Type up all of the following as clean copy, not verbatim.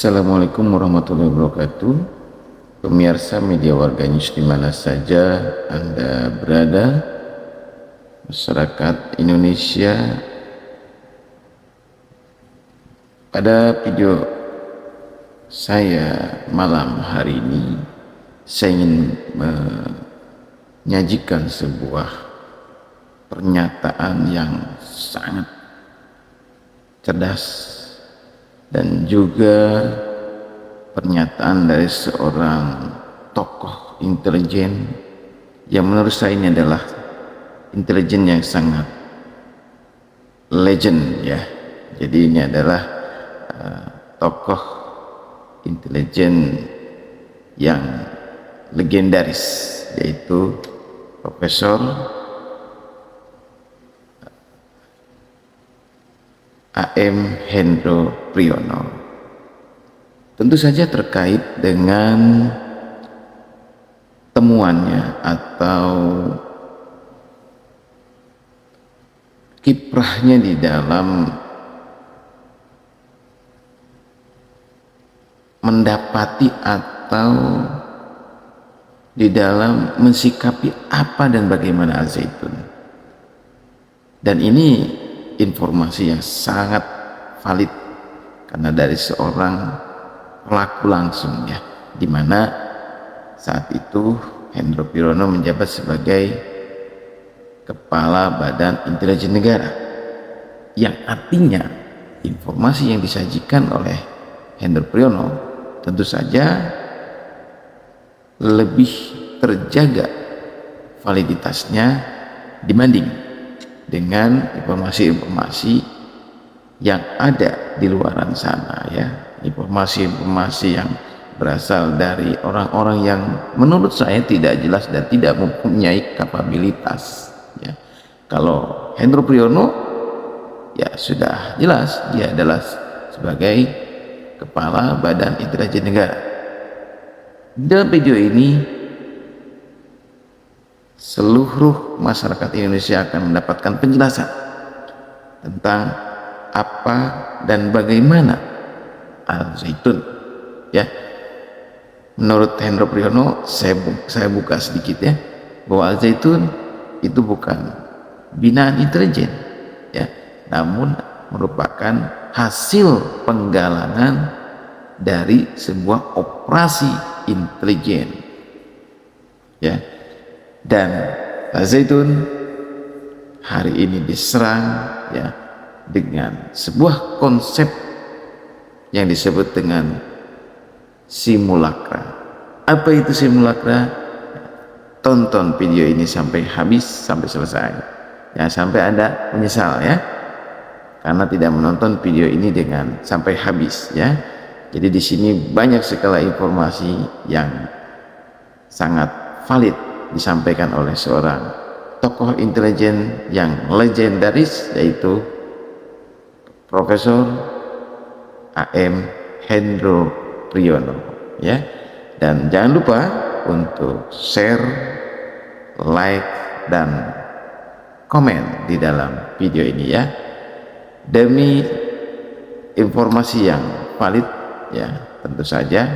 Assalamualaikum warahmatullahi wabarakatuh. Pemirsa media Warga News di mana saja Anda berada, masyarakat Indonesia. Pada video saya malam hari ini, saya ingin menyajikan sebuah pernyataan yang sangat cerdas dan juga pernyataan dari seorang tokoh intelijen yang menurut saya ini adalah intelijen yang sangat legend ya. Jadi ini adalah tokoh intelijen yang legendaris, yaitu Profesor A.M. Hendro Priyono. Tentu saja terkait dengan temuannya atau kiprahnya di dalam mendapati atau di dalam mensikapi apa dan bagaimana Al-Zaitun. Dan ini informasi yang sangat valid karena dari seorang pelaku langsung ya, dimana saat itu Hendro Priyono menjabat sebagai Kepala Badan Intelijen Negara, yang artinya informasi yang disajikan oleh Hendro Priyono tentu saja lebih terjaga validitasnya dibanding dengan informasi-informasi yang ada di luaran sana ya, informasi-informasi yang berasal dari orang-orang yang menurut saya tidak jelas dan tidak mempunyai kapabilitas ya. Kalau Hendro Priyono ya sudah jelas dia adalah sebagai Kepala Badan Intelijen Negara. Dalam video ini seluruh masyarakat Indonesia akan mendapatkan penjelasan tentang apa dan bagaimana Al-Zaitun ya. Menurut Hendro Priyono, saya buka sedikit ya, bahwa Al-Zaitun itu bukan binaan intelijen ya, namun merupakan hasil penggalangan dari sebuah operasi intelijen ya. Dan Al-Zaitun hari ini diserang ya dengan sebuah konsep yang disebut dengan simulakra. Apa itu simulakra? Tonton video ini sampai habis, sampai selesai ya, sampai Anda menyesal ya karena tidak menonton video ini dengan sampai habis ya. Jadi di sini banyak sekali informasi yang sangat valid disampaikan oleh seorang tokoh intelijen yang legendaris, yaitu Profesor A.M. Hendro Priyono ya. Dan jangan lupa untuk share, like, dan komen di dalam video ini ya, demi informasi yang valid ya. Tentu saja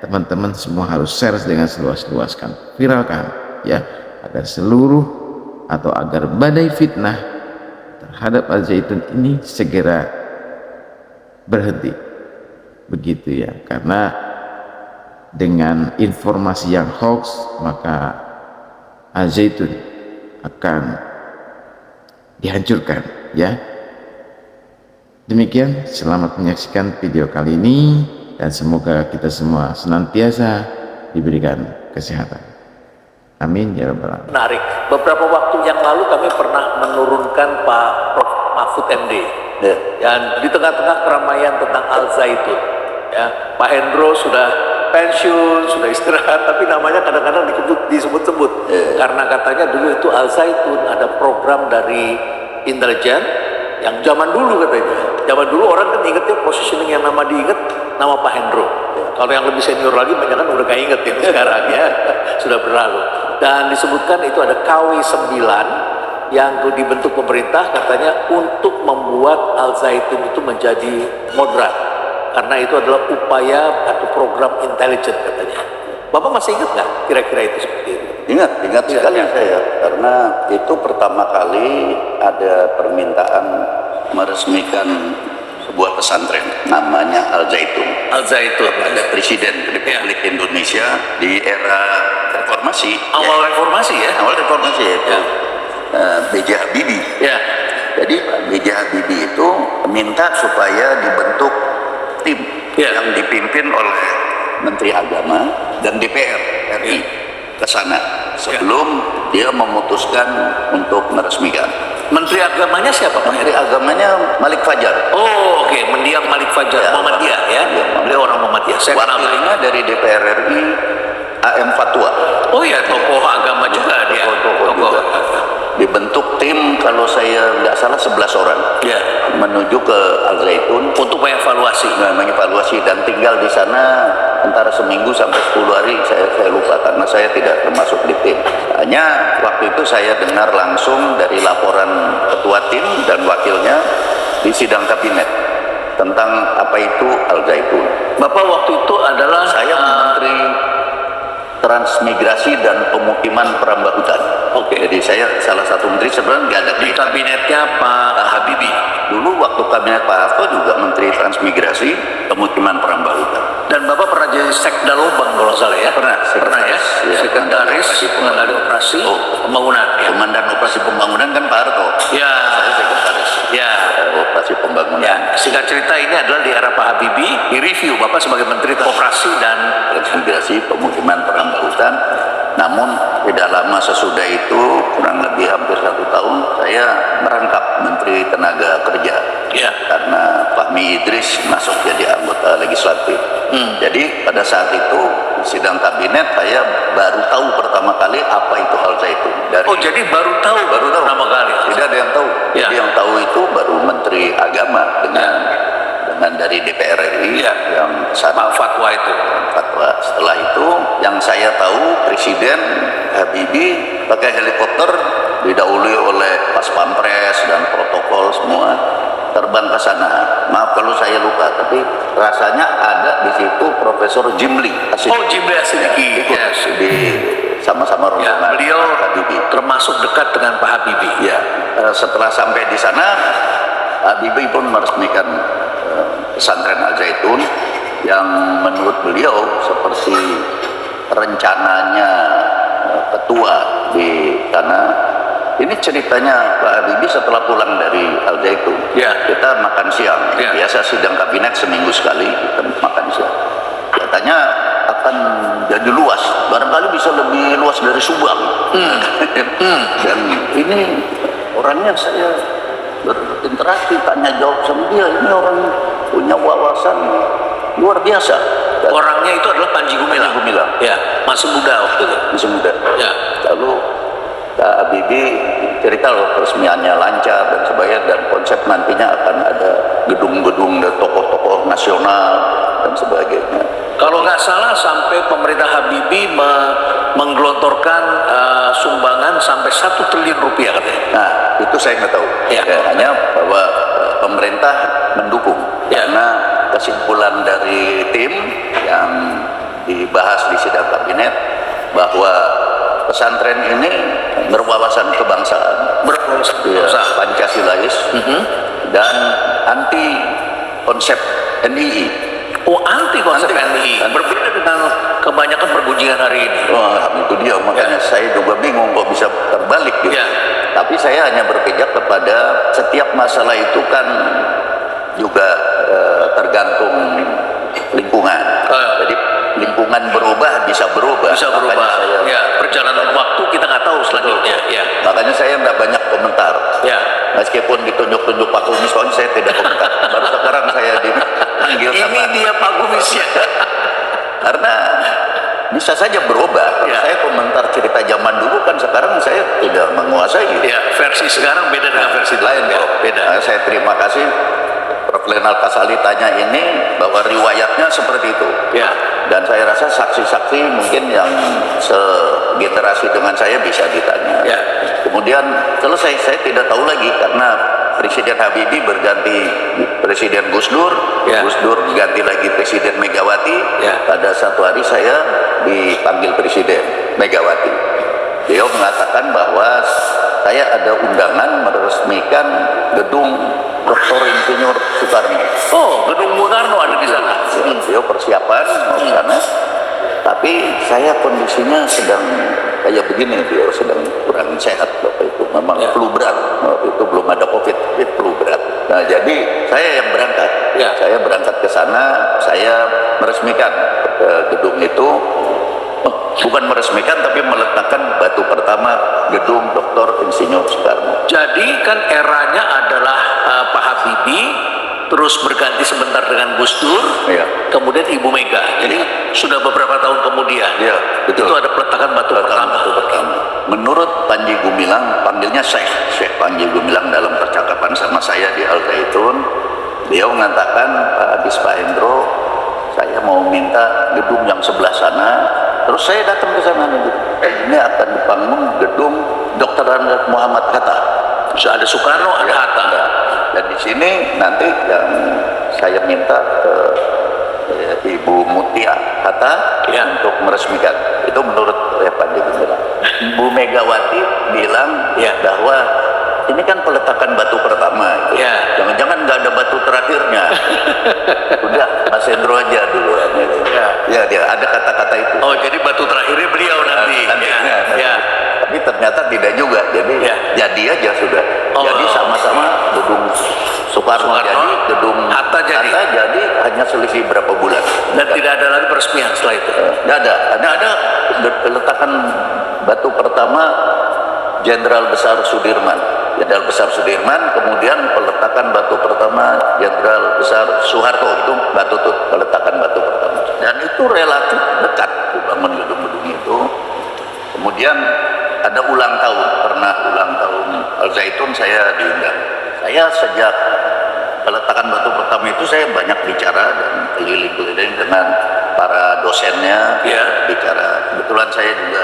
teman-teman semua harus share dengan seluas-luaskan, viralkan ya, agar seluruh atau agar badai fitnah terhadap Al-Zaitun ini segera berhenti, begitu ya. Karena dengan informasi yang hoax maka Al-Zaitun akan dihancurkan ya. Demikian, selamat menyaksikan video kali ini dan semoga kita semua senantiasa diberikan kesehatan. Amin ya rabbal alamin. Menarik. Beberapa waktu yang lalu kami pernah menurunkan Pak Prof. Mahfud MD dan di tengah-tengah keramaian tentang Al-Zaitun ya, Pak Hendro sudah pensiun, sudah istirahat, tapi namanya kadang-kadang disebut-sebut karena katanya dulu itu Al-Zaitun ada program dari intelijen yang zaman dulu katanya. Zaman dulu orang kan ingetnya positioning yang nama diinget nama Pak Hendro. Kalau yang lebih senior lagi banyak kan udah gak inget ya sekarang ya, sudah berlalu. Dan disebutkan itu ada KW9 yang dibentuk pemerintah katanya untuk membuat Al-Zaitun itu menjadi moderat karena itu adalah upaya atau program intelijen katanya. Bapak masih ingat nggak kira-kira itu seperti itu? Ingat sekali saya, karena itu pertama kali ada permintaan meresmikan sebuah pesantren namanya Al Zaitun. Al Zaitun. Ada Presiden Republik Indonesia di era reformasi. Awal reformasi ya? Awal reformasi itu B.J. Habibie. Ya. Jadi B.J. Habibie itu minta supaya dibentuk tim yang dipimpin oleh Menteri Agama dan DPR RI ke sana sebelum dia memutuskan untuk meresmikan. Menteri Agamanya siapa? Menteri Agamanya Malik Fajar. Oh, oke. Mendiang Malik Fajar. Muhammadiyah ya? Beliau orang Muhammadiyah. Saya kenal. Wakilnya dari DPR RI AM Fatwa. Oh iya, tokoh agama juga dia. Tokoh juga. Dibentuk tim, kalau saya nggak salah 11 orang. Ya. Menuju ke Al Zaitun Untuk mengevaluasi. mengevaluasi dan tinggal di sana antara seminggu sampai 10 hari, saya lupa karena saya tidak termasuk di tim. Hanya waktu itu saya dengar langsung dari laporan ketua tim dan wakilnya di sidang kabinet tentang apa itu Al Zaitun. Bapak waktu itu adalah Saya Menteri Transmigrasi dan Pemukiman Perambah Hutan. Oke. Jadi saya salah satu menteri, sebenarnya nggak ada di kabinetnya Pak Habibie. Dulu waktu kabinet Pak Harto juga Menteri Transmigrasi, Pemukiman Perambah Hutan. Dan Bapak pernah jadi Sekda Lubang kalau salah ya? Pernah, ya. sekretaris, Pengendali operasi pembangunan. Ya. Komandan Operasi Pembangunan kan Pak Harto. Ya. Saya sekretaris Ya. Operasi Pembangunan. Ya. Singkat cerita ini adalah di era Pak Habibie, di review Bapak sebagai Menteri Koperasi dan Transmigrasi, Pemukiman Perambah Hutan. Namun tidak lama sesudah itu, kurang lebih hampir 1 tahun, saya merangkap Menteri Tenaga Kerja. Ya. Karena Fahmi Idris masuk jadi anggota legislatif. Jadi pada saat itu sidang kabinet saya baru tahu pertama kali apa itu Al Zaitun. Oh, jadi baru tahu pertama kali. Tidak ada yang tahu. Ya. Jadi yang tahu itu baru Menteri Agama dengan dari DPR RI yang Pak Fatwa itu. Fatwa. Setelah itu yang saya tahu Presiden Habibie pakai helikopter didahului oleh Pas Pampres dan protokol semua terbang ke sana. Maaf kalau saya lupa, tapi rasanya ada di situ Profesor Jimli Asidiki. Oh, Jimli Asidiki. Ikut di sama-sama rombongan. Beliau Habibie termasuk dekat dengan Pak Habibie. Ya, setelah sampai di sana Habibie pun meresmikan pesantren Al Zaitun yang menurut beliau seperti rencananya ketua di sana. Ini ceritanya Pak Habibie setelah pulang dari Al Zaitun. Kita makan siang. Biasa sidang kabinet seminggu sekali kita makan siang. Katanya akan jadi luas, barangkali bisa lebih luas dari Subang. Dan ini orangnya saya berinteraksi, tanya jawab sama dia, ini orang punya wawasan luar biasa. Orangnya itu adalah Panji Gumilang. Ya, masih muda waktu itu. Masih muda. Ya. Lalu Pak Habibie cerita loh peresmiannya lancar dan sebagainya, dan konsep nantinya akan ada gedung-gedung dan tokoh-tokoh nasional dan sebagainya. Kalau nggak salah sampai pemerintah Habibie menggelontorkan sumbangan sampai 1 triliun rupiah katanya. Nah, itu saya nggak tahu. Hanya bahwa pemerintah mendukung. Karena kesimpulan dari tim yang dibahas di sidang kabinet bahwa pesantren ini berwawasan kebangsaan, Pancasilais, dan anti konsep NII. Oh, anti konsep NII. Berbeda dengan kebanyakan pergunjingan hari ini. Wah, itu dia, makanya saya juga bingung kok bisa terbalik gitu. Tapi saya hanya berpijak kepada setiap masalah itu kan juga tergantung lingkungan. Jadi lingkungan berubah bisa berubah. Perjalanan waktu kita nggak tahu selanjutnya. Makanya saya nggak banyak komentar. Meskipun ditunjuk-tunjuk Pak Kumis, saya tidak komentar. Baru sekarang saya dipanggil sama. Ini dia Pak Kumis ya. Karena bisa saja berubah. Kalau saya komentar cerita zaman dulu kan sekarang saya tidak menguasai. Versi sekarang beda dengan versi lain. Beda. Saya terima kasih Prof. Lenal Kasali tanya ini bahwa riwayatnya seperti itu. Dan saya rasa saksi-saksi mungkin yang segenerasi dengan saya bisa ditanya. Kemudian selesai, saya tidak tahu lagi karena Presiden Habibie berganti Presiden Gus Dur, Ya. Gus Dur diganti lagi Presiden Megawati. Ya. Pada satu hari saya dipanggil Presiden Megawati. Beliau mengatakan bahwa saya ada undangan meresmikan gedung Dr. Insinyur Soekarno. Oh, gedung Bung Karno ada di sana. Beliau persiapan mau ke sana, tapi saya kondisinya sedang kayak begini, beliau sedang kurang sehat waktu itu, memang Ya. flu berat, waktu itu belum ada COVID, flu berat. Nah jadi saya yang berangkat, Ya. saya berangkat ke sana, saya meresmikan gedung itu, bukan meresmikan tapi meletakkan batu pertama gedung Dr. Insinyur Soekarno. Jadi kan eranya adalah Pak Habibie, terus berganti sebentar dengan Gus Dur, Iya. kemudian Ibu Mega. Jadi sudah beberapa tahun kemudian. Iya, betul. Itu ada peletakan batu pertama. Menurut Panji Gumilang, panggilnya Syekh Panji Gumilang dalam percakapan sama saya di Al Zaitun, beliau mengatakan, Pak Abis Pak Hendro, saya mau minta gedung yang sebelah sana. Terus saya datang ke sana nih, ini akan dibangun gedung Dr. Muhammad Hatta. Terus ada Soekarno, ada Hatta. Dan di sini nanti yang saya minta Ibu Mutia Hatta Ya. untuk meresmikan. Itu menurut Panji Gumilang. Bu Megawati bilang Ya. bahwa ini kan peletakan batu pertama. Ya. Jangan-jangan nggak ada batu terakhirnya. Udah, Mas Hendro aja dulu. Ya, dia ada kata-kata itu. Oh, jadi batu terakhirnya beliau nanti. Nantinya. Ya. Tapi ternyata tidak juga. Jadi Ya. jadi aja sudah. Oh. Jadi sama-sama gedung Soekarno jadi, gedung Hatta jadi. hanya selisih berapa bulan. Dan tidak ada lagi peresmian setelah itu. Nggak ada. Ada peletakan batu pertama Jenderal Besar Sudirman. Jenderal Besar Sudirman, kemudian peletakan batu pertama Jenderal Besar Soeharto, itu batu tuh, peletakan batu pertama. Dan itu relatif dekat dibangun gedung-gedung itu. Kemudian ada ulang tahun, pernah ulang tahun Al Zaitun saya diundang. Saya sejak peletakan batu pertama itu saya banyak bicara dan keliling-keliling dengan para dosennya, Ya. bicara. Kebetulan saya juga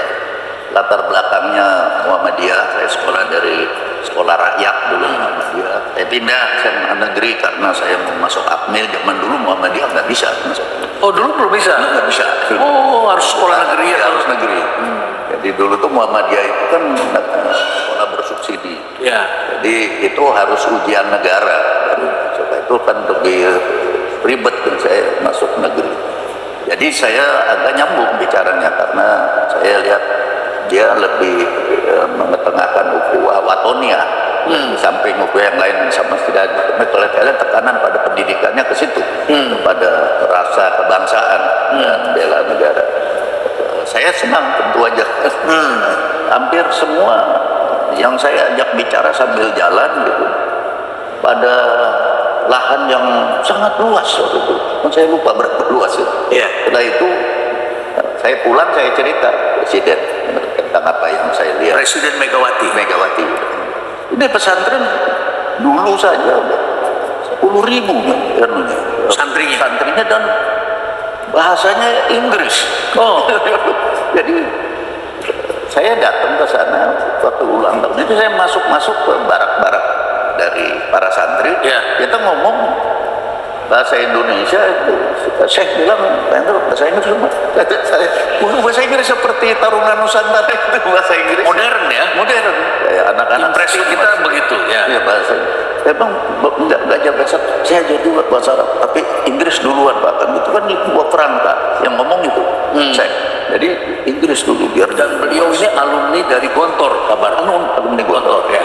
latar belakangnya Muhammadiyah, saya sekolah dari sekolah rakyat dulu Muhammadiyah. Saya pindah SMA negeri karena saya mau masuk Akmil. Zaman dulu Muhammadiyah nggak bisa masuk. Oh, dulu belum bisa. Nggak bisa. Oh, harus sekolah negeri Ya, atau harus negeri. Jadi dulu tuh Muhammadiyah itu kan sekolah bersubsidi. Ya. Jadi itu harus ujian negara. Setelah itu kan lebih ribet dan saya masuk negeri. Jadi saya agak nyambung bicaranya karena saya lihat dia lebih mengetengahkan ukhuwah watonia di samping ukhuwah yang lain sama tidak. Kalau saya lihat tekanan pada pendidikannya ke situ, kepada rasa kebangsaan dan bela negara. Saya senang tentu aja. Hampir semua yang saya ajak bicara sambil jalan gitu, pada lahan yang sangat luas waktu itu. Saya lupa berapa luas itu. Iya. Setelah itu saya pulang, saya cerita Presiden tentang apa yang saya lihat. Presiden Megawati. Ini pesantren dulu saja 10.000 santrinya dan bahasanya Inggris. Oh. Jadi saya datang ke sana waktu ulang tahun itu, saya masuk ke barak-barak dari para santri. Ya. Kita ngomong bahasa Indonesia itu. Syekh bilang, bahasa Inggris semua. Bahasa Inggris seperti Taruna Nusantara itu bahasa Inggris. Modern ya. Modern. Kayak anak-anak Impresi kita begitu ya. Iya, bahasa. Emang nggak belajar bahasa, saya aja juga bahasa Arab, tapi Inggris duluan Pak. Kan itu kan gua perangkat yang ngomong itu. Saya. Jadi Inggris dulu biar. Dan beliau ini alumni dari Gontor, kabar. Alumni Gontor. Ya.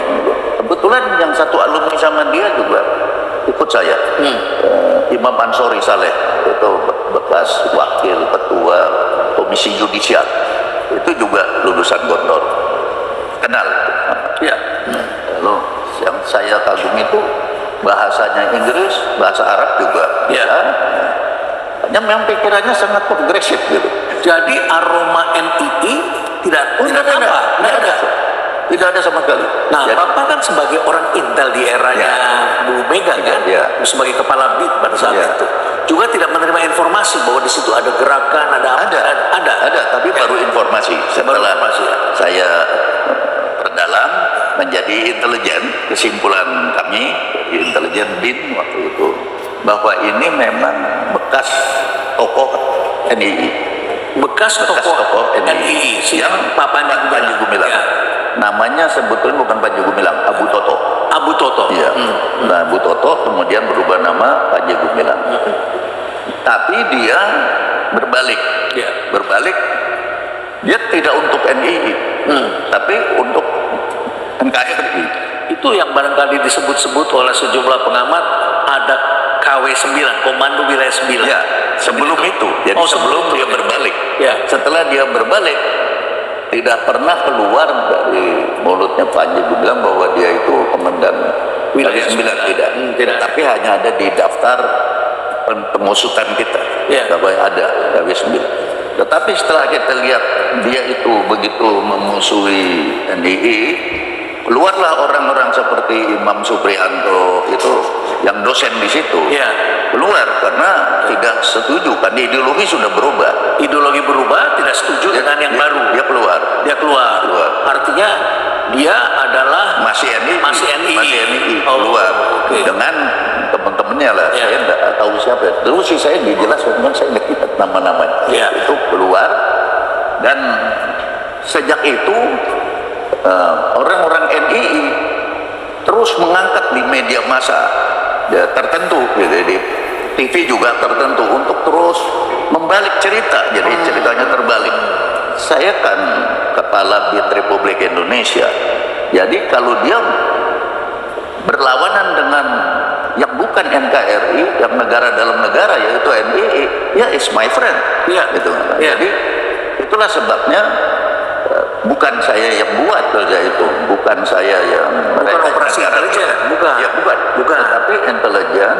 Kebetulan yang satu alumni sama dia juga ikut saya. Imam Ansori Saleh, itu bekas wakil ketua komisi yudisial, itu juga lulusan Gontor. Kenal. Ya. Lalu yang saya kagum itu bahasanya Inggris, bahasa Arab juga. Ya. Hanya memang pikirannya sangat progresif gitu. Jadi aroma NII tidak apa? Tidak ada. Tidak ada sama sekali. Nah, Jadi, Bapak kan sebagai orang intel di eranya Bu Mega kan, sebagai kepala BIN pada saat itu, juga tidak menerima informasi bahwa di situ ada gerakan, ada apa? Ada. tapi baru informasi setelah saya perdalam menjadi di intelijen, kesimpulan kami di intelijen BIN waktu itu bahwa ini memang bekas tokoh NII, bekas tokoh NII yang Pak Panji Gumilang. Ya. Namanya sebetulnya bukan Panji Gumilang, Abu Toto. Abu Toto. Iya. Nah, Abu Toto kemudian berubah nama Panji Gumilang. Tapi dia berbalik. Ya. Berbalik. Dia tidak untuk NII, tapi untuk NKRI. Itu yang barangkali disebut-sebut oleh sejumlah pengamat ada KW 9, Komando Wilayah 9. Ya, sebelum itu. Jadi sebelum dia berbalik. Ya. Setelah dia berbalik, tidak pernah keluar dari mulutnya Panji Gumilang bahwa dia itu komandan Wilayah 9. Tidak. Tidak. Tapi hanya ada di daftar pengusutan kita. Ya. Bahwa ada KW 9. Tetapi setelah kita lihat dia itu begitu memusuhi NII, keluarlah orang-orang seperti Imam Supriyanto itu yang dosen di situ. Ya. Keluar karena tidak setuju, karena ideologi sudah berubah. Ideologi berubah, tidak setuju dengan yang baru. Dia keluar. Dia keluar. Artinya dia adalah Masih NII. Keluar. Okay. Dengan teman-temannya lah. Ya. Saya tidak tahu siapa. Terus sih saya dijelaskan, memang saya tidak ingat nama-namanya. Ya. Itu keluar. Dan sejak itu orang-orang NII terus mengangkat di media massa tertentu, gitu, di TV juga tertentu, untuk terus membalik cerita. Jadi ceritanya terbalik. Saya kan kepala BIN Republik Indonesia. Jadi kalau dia berlawanan dengan yang bukan NKRI, yang negara dalam negara, yaitu NII, ya is my friend. Ya. Gitu. Ya. Jadi itulah sebabnya bukan saya yang buat kerja itu, bukan saya yang Bukan operasi intelijen, bukan. Ya, bukan. Tapi intelijen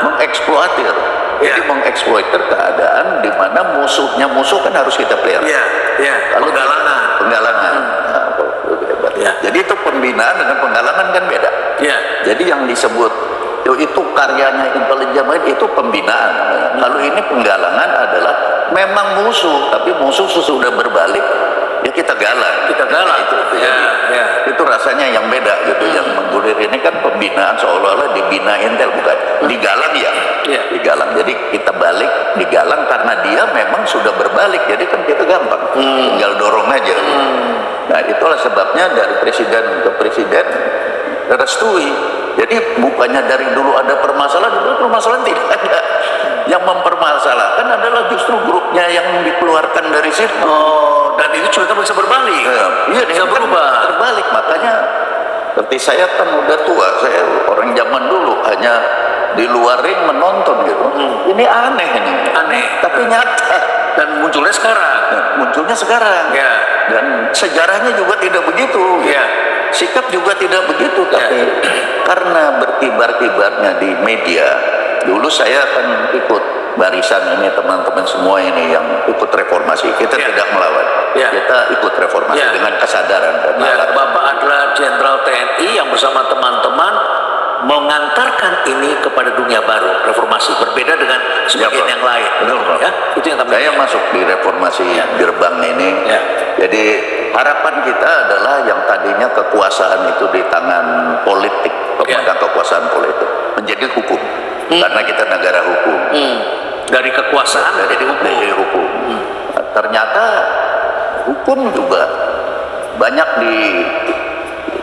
mengeksploitir. Ya. Jadi mengeksploitir keadaan di mana musuh kan harus kita pelihara. Iya, iya. Kalau penggalangan. Nah, Ya. jadi itu pembinaan dengan penggalangan kan beda. Iya. Jadi yang disebut itu karyanya intelijen itu pembinaan. Kalau ini penggalangan adalah memang musuh, tapi musuh sesudah berbalik ya kita galang. Itu. Ya, ya. Itu rasanya yang beda gitu. Yang menggulir ini kan pembinaan, seolah-olah dibina intel, bukan digalang ya. Iya. Digalang. Jadi kita balik digalang karena dia memang sudah berbalik. Jadi kan kita gampang, tinggal dorong aja. Nah, itulah sebabnya dari presiden ke presiden restui. Jadi bukannya dari dulu ada permasalahan tidak ada. Yang mempermasalahkan adalah justru grupnya yang dikeluarkan dari situ. Oh, dan itu cerita bisa berbalik. Iya, bisa berubah. Terbalik. Makanya seperti saya kan udah tua, saya orang zaman dulu hanya di luar ring menonton gitu. Ini aneh ini. Aneh. Tapi nyata. Dan munculnya sekarang. Ya. Ya. Dan sejarahnya juga tidak begitu. Ya. Sikap juga tidak begitu. Tapi karena berkibar-kibarnya di media, dulu saya kan ikut barisan ini, teman-teman semua ini yang ikut reformasi. Kita tidak melawan. Kita ikut reformasi dengan kesadaran dan nalar. Bapak adalah Jenderal TNI yang bersama teman-teman mengantarkan ini kepada dunia baru, reformasi, berbeda dengan sebagian yang lain. Betul, Pak. Ya, itu yang kami Saya masuk di reformasi gerbang ini. Ya. Jadi harapan kita adalah yang tadinya kekuasaan itu di tangan politik, pemegang kekuasaan politik, menjadi hukum. Karena kita negara hukum. Dari kekuasaan Dari hukum. Nah, ternyata hukum juga banyak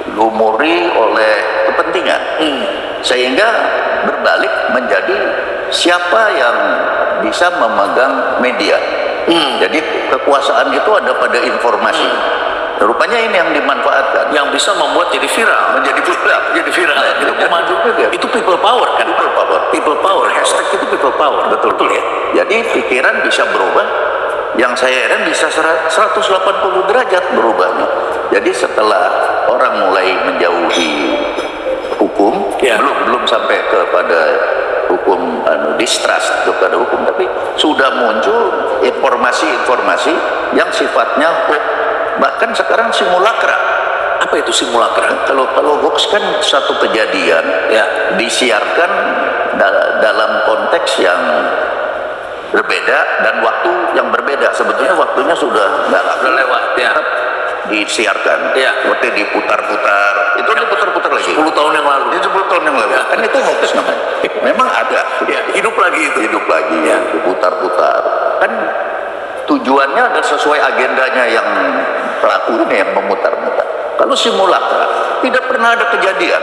dilumuri oleh kepentingan, sehingga berbalik menjadi siapa yang bisa memegang media. Jadi kekuasaan itu ada pada informasi. Rupanya ini yang dimanfaatkan, yang bisa membuat jadi viral. menjadi viral. Itu komando juga. Itu people power kan? People power. Hashtag itu people power. Betul ya. Jadi pikiran bisa berubah. Yang saya heran bisa 180 derajat berubahnya. Jadi setelah orang mulai menjauhi hukum, belum sampai kepada hukum distrust kepada hukum, tapi sudah muncul informasi-informasi yang sifatnya hoax, bahkan sekarang simulakra. Apa itu simulakra? Kalau hoax kan satu kejadian disiarkan dalam konteks yang berbeda dan waktu yang berbeda. Sebetulnya waktunya sudah lewat. disiarkan, Iya. seperti diputar-putar, itu diputar-putar lagi. 10 tahun yang lalu. Ini 10 tahun yang lalu. Ya. Kan itu hoax namanya. Memang ada. Ya, hidup lagi itu. Hidup lagi, Ya. diputar-putar. Kan tujuannya ada sesuai agendanya yang pelaku ini yang memutar-mutar. Kalau simulakra tidak pernah ada kejadian,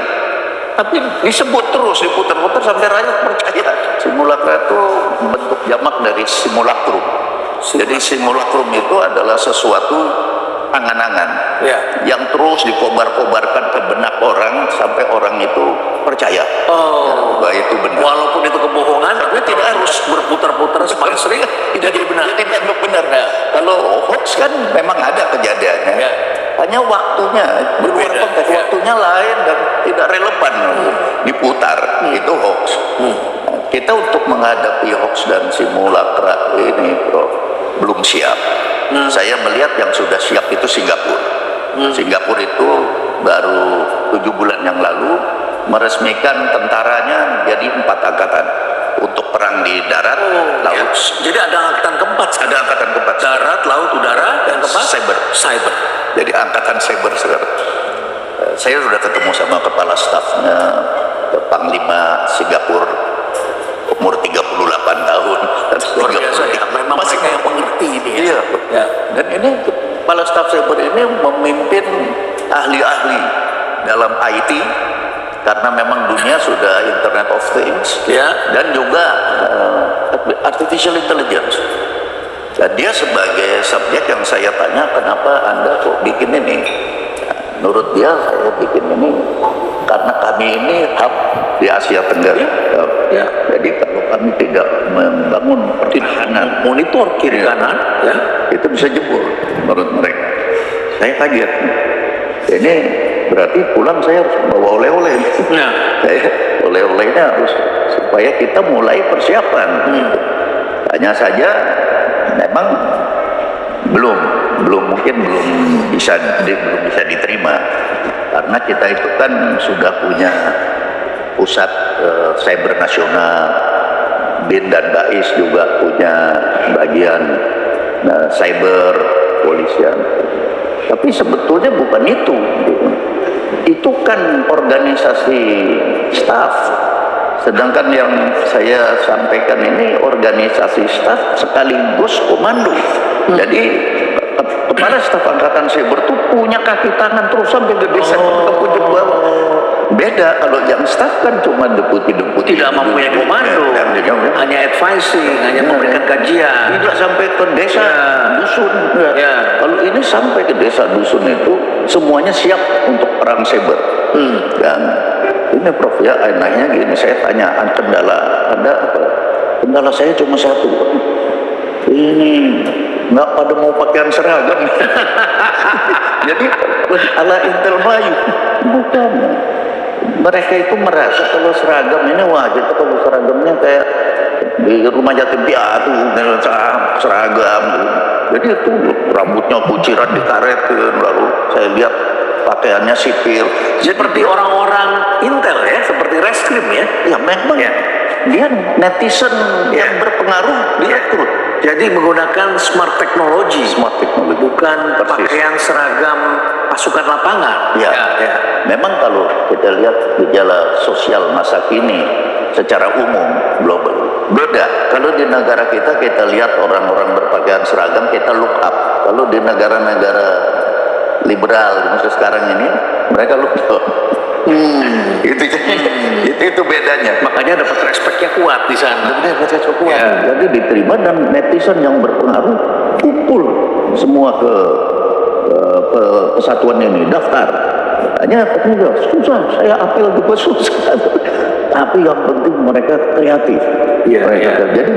tapi disebut terus, diputar-putar sampai rakyat percaya. Simulakra itu bentuk jamak dari simulacrum. Jadi simulacrum itu adalah sesuatu angan-angan Ya. yang terus dikobar-kobarkan ke benak orang sampai orang itu percaya. Oh, Bahwa itu benar. walaupun itu kebohongan, tapi tidak harus berputar-putar semakin sering tidak jadi benar. Tidak benar. Kalau hoax kan memang ada kejadiannya. Ya. Hanya waktunya di luar Berbeda, konteks, ya. waktunya lain dan tidak relevan diputar. Itu hoax. Nah, kita untuk menghadapi hoax dan simulakra ini, bro, belum siap. Saya melihat yang sudah siap itu Singapura. Singapura itu baru 7 bulan yang lalu meresmikan tentaranya jadi 4 angkatan untuk perang di darat, laut. Ya. Jadi ada angkatan keempat. Ada angkatan keempat, Darat, laut, udara, yang keempat cyber. Jadi angkatan cyber sekarang. Saya sudah ketemu sama kepala stafnya, Panglima Singapura, umur 38 tahun. Luar biasa ya. Memang Masih mereka yang mengerti ini ya. Iya. Ya. Dan ini kepala staf cyber ini memimpin ahli-ahli dalam IT karena memang dunia sudah Internet of Things, Ya. dan juga artificial intelligence. Dan dia sebagai subjek yang saya tanya, kenapa Anda kok bikin ini? Nah, menurut dia, saya bikin ini karena kami ini hub di Asia Tenggara. Ya. Jadi kalau kami tidak membangun pertahanan, Monitor kiri Iya. kanan, ya. itu bisa jebol menurut mereka. Saya kaget. Ini berarti pulang saya harus bawa oleh-oleh. Nah, Saya oleh-olehnya harus supaya kita mulai persiapan. Hanya saja memang belum bisa diterima karena kita itu kan sudah punya pusat cyber nasional, BIN dan BAIS juga punya bagian cyber polisian. Tapi sebetulnya bukan itu. Itu kan organisasi staf. Sedangkan yang saya sampaikan ini organisasi staf sekaligus komando. Jadi kepala staf angkatan cyber itu punya kaki tangan terus sampai ke desa ke puncak bawah. Beda kalau yang staf kan cuma deputi-deputi. tidak mempunyai komando, hanya advising, hanya memberikan kajian. Tidak sampai ke desa, dusun. Ya. Kalau ini sampai ke desa dusun itu semuanya siap untuk perang cyber. Dan ini Prof ya, enaknya gini, saya tanya kendala Anda apa? Kendala saya cuma satu. Ini nggak pada mau pakaian seragam. Jadi ala Intel Melayu bukan. Mereka itu merasa kalau seragam ini wah kita kalau seragamnya kayak di rumah yatim piatu seragam. Jadi itu rambutnya kuciran dikaretin, lalu saya lihat pakaiannya sipil Seperti orang-orang Intel ya, seperti reskrim ya. ya memang Ya. dia netizen yang berpengaruh direkrut. Jadi menggunakan smart technology, bukan Persis. pakaian seragam pasukan lapangan. Ya, memang kalau kita lihat gejala sosial masa kini secara umum global beda. Kalau di negara kita lihat orang-orang berpakaian seragam kita look up. Kalau di negara-negara liberal maksud sekarang ini mereka look down. Itu bedanya. Makanya dapat respeknya kuat di sana. Ya. Jadi diterima dan netizen yang berpengaruh kumpul semua ke kesatuan ini daftar. Hanya katanya susah, saya apel juga susah. Tapi yang penting mereka kreatif. Jadi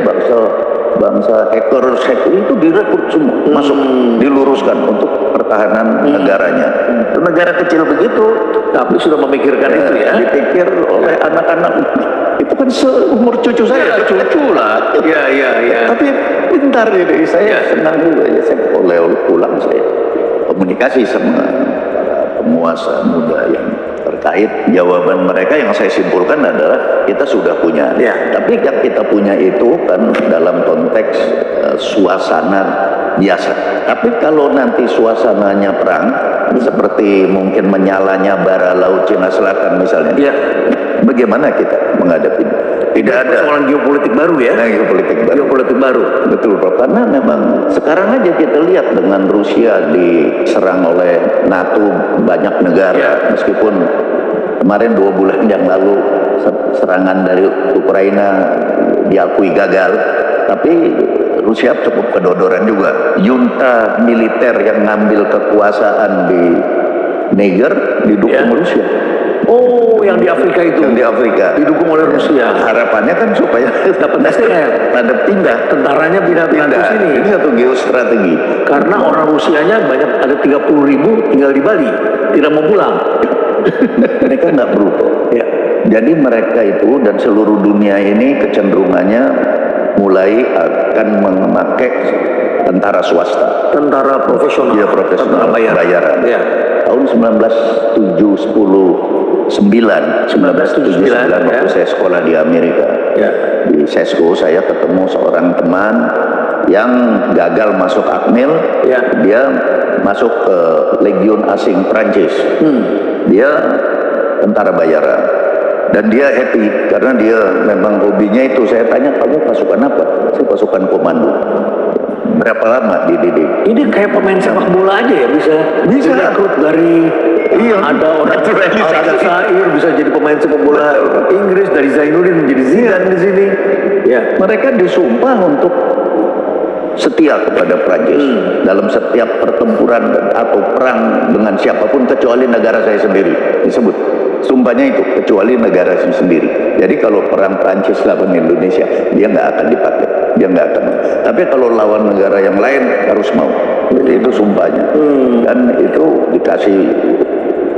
bangsa hacker itu direkrut semua masuk diluruskan untuk pertahanan negaranya. Itu negara kecil begitu, Tapi sudah memikirkan itu ya. dipikir oleh anak-anak itu kan seumur cucu saya, cucu lah. Iya. Tapi pintar ini saya senang juga ya, saya oleh pulang saya komunikasi sama para penguasa muda yang terkait jawaban mereka yang saya simpulkan adalah kita sudah punya. Tapi yang kita punya itu kan dalam konteks suasana biasa. Tapi kalau nanti suasananya perang, seperti mungkin menyalanya bara laut Cina Selatan misalnya, Ya. bagaimana kita menghadapi? Tidak ada Persoalan geopolitik baru ya. geopolitik baru. Geopolitik baru. Betul, Prof. Karena memang sekarang aja kita lihat dengan Rusia diserang oleh NATO banyak negara, meskipun kemarin 2 bulan yang lalu serangan dari Ukraina diakui gagal, tapi Rusia cukup kedodoran juga. Junta militer yang ngambil kekuasaan di Niger didukung Rusia. Oh, yang di Afrika itu. Yang di Afrika Didukung oleh Rusia. harapannya kan supaya Dapat SDM. pada pindah Tentaranya pindah ke sini. ini satu geostrategi. Karena orang Rusianya banyak, ada 30.000 tinggal di Bali, tidak mau pulang. Mereka nggak perlu kok. Ya. Jadi mereka itu dan seluruh dunia ini kecenderungannya mulai akan memakai tentara swasta. Tentara profesional. Dia profesional Tentara bayaran. Ya. Tahun 1979 waktu ya. saya sekolah di Amerika. Ya. Di Sesko saya ketemu seorang teman yang gagal masuk Akmil. Ya. Dia masuk ke Legion Asing Prancis. Dia tentara bayaran dan dia happy karena dia memang hobinya itu. Saya tanya, kamu pasukan apa? Saya pasukan komando. Berapa lama dididik? Ini kayak pemain sepak bola aja ya, bisa rekrut dari ada orang Aljazair bisa jadi pemain sepak bola Inggris, dari Zainuddin menjadi Zidane di sini. Ya. Mereka disumpah untuk setia kepada Prancis dalam setiap pertempuran atau perang dengan siapapun kecuali negara saya sendiri. Disebut sumpahnya itu, kecuali negara saya sendiri. Jadi kalau perang Prancis lawan Indonesia, dia nggak akan dipakai, dia nggak akan. Tapi kalau lawan negara yang lain harus mau. Jadi itu sumpahnya. Dan itu dikasih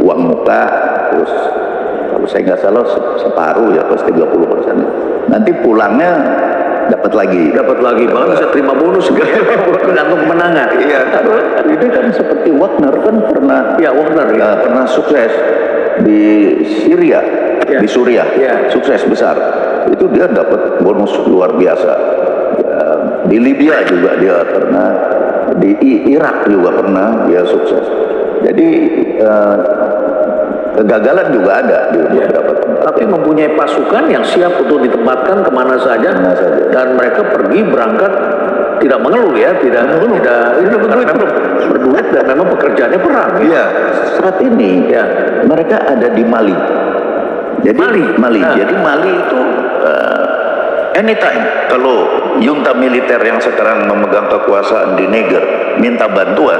uang muka, terus kalau saya nggak salah separuh ya, plus 30%. Nanti pulangnya dapat lagi, bahkan bisa terima bonus segala tergantung kemenangan. Iya, ini kan seperti Wagner kan pernah, Wagner pernah sukses di Syria, di Suriah, sukses besar. Itu dia dapat bonus luar biasa. Ya, di Libya juga dia pernah, di Irak juga pernah dia sukses. Jadi kegagalan juga ada di beberapa tempat. Tapi mempunyai pasukan yang siap untuk ditempatkan kemana saja, dan mereka pergi berangkat tidak mengeluh ya, tidak ini karena memang berduit dan memang pekerjaannya perang. Iya, saat ini mereka ada di Mali. Jadi Mali. Jadi Mali itu anytime kalau junta militer yang sekarang memegang kekuasaan di Niger minta bantuan,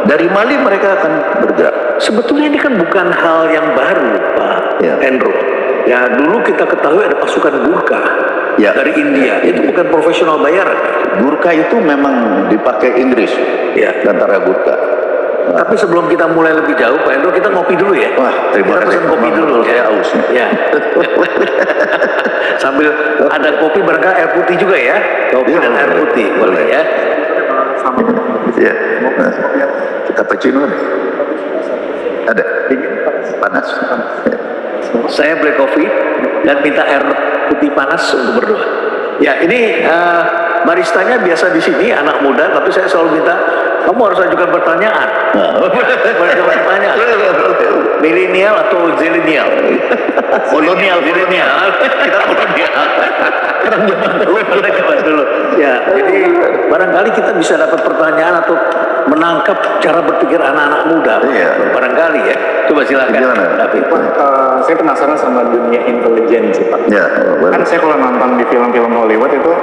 dari Mali mereka akan bergerak. Sebetulnya ini kan bukan hal yang baru, Pak Andrew. Ya, dulu kita ketahui ada pasukan Gurkha dari India. Itu bukan profesional bayaran. Gurkha itu memang dipakai Inggris, tentara Gurkha. Tapi sebelum kita mulai lebih jauh, Pak Andrew, kita ngopi dulu ya. Wah, terima kasih. Kita pesan kopi dulu. Saya aus nih. Ya. Sambil ada kopi barangkali air putih juga ya. Kopi dan air putih, boleh ya. Ya. Cappuccino ada panas. Saya black coffee dan minta air putih panas untuk berdoa. Ya, ini baristanya biasa di sini anak muda, tapi saya selalu minta kamu harus ajukan pertanyaan. Pertanyaan. Milenial atau zilenial? Kolonial. Kita kolonial. Zaman dulu. Ya, jadi barangkali kita bisa dapat pertanyaan atau menangkap cara berpikir anak-anak muda. Barangkali ya. Coba silakan. Tapi Pak, saya penasaran sama dunia intelijen sih Pak. Kan saya kalau nonton di film-film Hollywood itu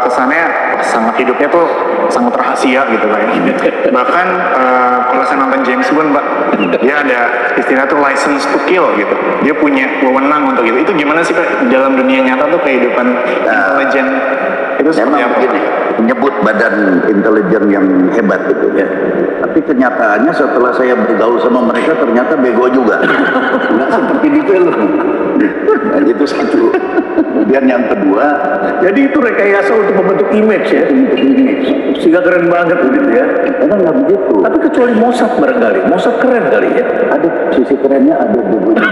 kesannya sangat hidupnya tuh sangat rahasia gitu Pak. Bahkan kalau saya nonton James Bond Pak, dia ada istilah tuh license to kill gitu. Dia punya wewenang untuk itu. Itu gimana sih Pak dalam dunia nyata tuh kehidupan intelijen itu seperti apa? Begini, menyebut badan intelijen yang hebat gitu ya. Tapi kenyataannya setelah saya bergaul sama mereka ternyata bego juga. Nggak seperti di film. Nah, itu satu. Kemudian yang kedua, jadi itu rekayasa untuk membentuk image ya, sehingga keren banget gitu ya. karena nggak begitu. Tapi kecuali Mossad barangkali, Mossad keren kali ya. Ada sisi kerennya, ada begonya.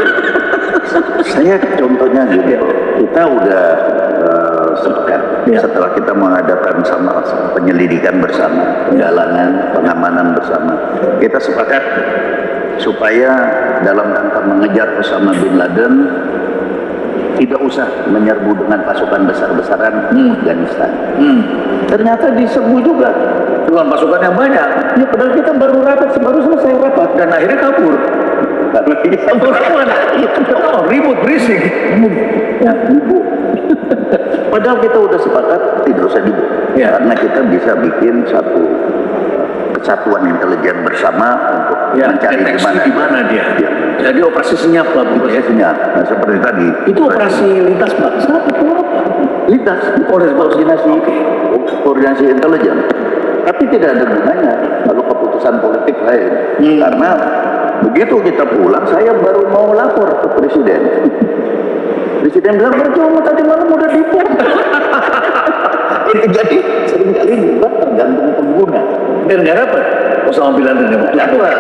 Saya contohnya gitu, kita udah sepakat setelah kita mengadakan sama penyelidikan bersama, penggalangan, pengamanan bersama, kita sepakat supaya dalam rangka mengejar Osama bin Laden tidak usah menyerbu dengan pasukan besar-besaran Afghanistan. Ternyata diserbu juga Dengan pasukan yang banyak. ya, padahal kita baru selesai rapat Dan akhirnya kabur. kabur kemana? Oh, ribut berisik. Ya, ibu. Padahal kita udah sepakat tidak usah dibuat, karena kita bisa bikin satu kesatuan intelijen bersama untuk mencari deteksi di mana dia. Ya. Jadi operasi senyap lah bu ya. Senyap. Nah, seperti tadi. Itu operasi lintas bangsa itu apa? Lintas, koordinasi intelijen. Tapi tidak ada gunanya kalau keputusan politik lain. Karena begitu kita pulang, saya baru mau lapor ke presiden. Presiden bilang percuma tadi malam udah dipor. Jadi seringkali juga tergantung pengguna. Dan nggak dapat. Osama bin Laden nggak dapat.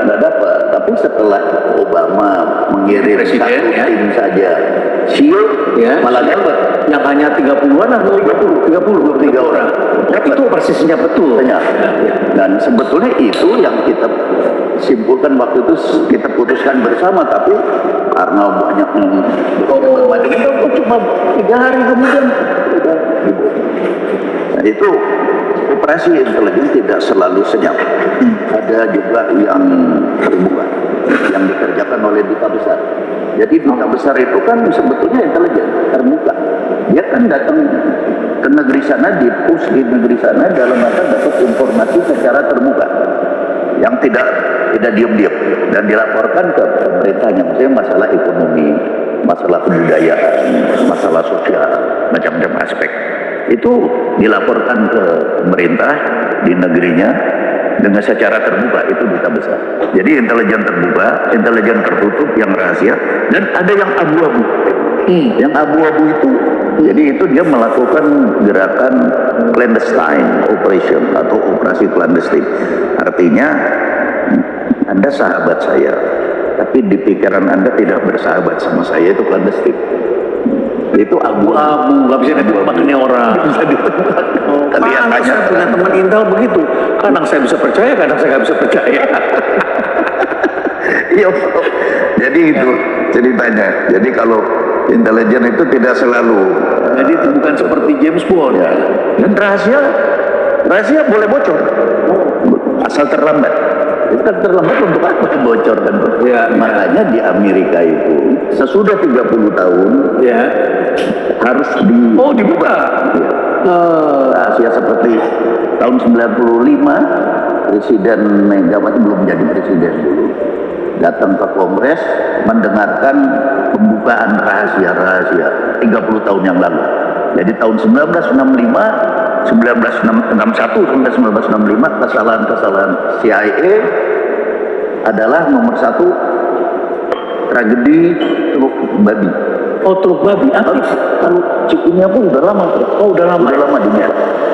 Nggak dapat. Tapi setelah Obama mengirim Presiden, satu ya. tim saja, SEAL malah dapat. Yang hanya 30-an atau 23 orang. Itu operasi senyap betul. Senyap. Dan sebetulnya itu yang kita simpulkan waktu itu, kita putuskan bersama, tapi karena banyak yang cuma 3 hari kemudian udah dibuat. Nah, itu operasi intelijen tidak selalu senyap. Ada juga yang terbuka, yang dikerjakan oleh duta besar. Jadi duta besar itu kan sebetulnya intelijen terbuka. Dia kan datang ke negeri sana, di-push di negeri sana dalam rangka dapat informasi secara terbuka, yang tidak diam-diam dan dilaporkan ke pemerintahnya. Maksudnya masalah ekonomi, masalah kebudayaan, masalah sosial, macam-macam aspek itu dilaporkan ke pemerintah di negerinya dengan secara terbuka. Itu duta besar. Jadi intelijen terbuka, intelijen tertutup, yang rahasia, dan ada yang abu-abu. Yang abu-abu itu, jadi itu dia melakukan gerakan clandestine operation atau operasi clandestine. Artinya Anda sahabat saya, tapi di pikiran Anda tidak bersahabat sama saya, itu clandestine. Itu abu-abu, nggak bisa ditebaknya orang. Bisa ditebak. Saya punya teman intel begitu. Kadang saya bisa percaya, kadang saya nggak bisa percaya. Iya, jadi itu ceritanya. Jadi kalau intelijen itu tidak selalu. Jadi itu bukan seperti James Bond. Ya. Dan rahasia boleh bocor, asal terlambat. Itu kan terlambat untuk apa bocor kan? Ya, makanya di Amerika itu sesudah 30 tahun harus dibuka. Ya. Rahasia seperti tahun 95 Presiden Megawati belum jadi presiden dulu, datang ke Kongres mendengarkan pembukaan rahasia-rahasia 30 tahun yang lalu. Jadi tahun 1965, 1961 sampai 1965 kesalahan-kesalahan CIA adalah nomor 1 tragedi Teluk Babi. Oh, Teluk Babi. Kalau Cikunya pun udah lama. Udah lama dunia.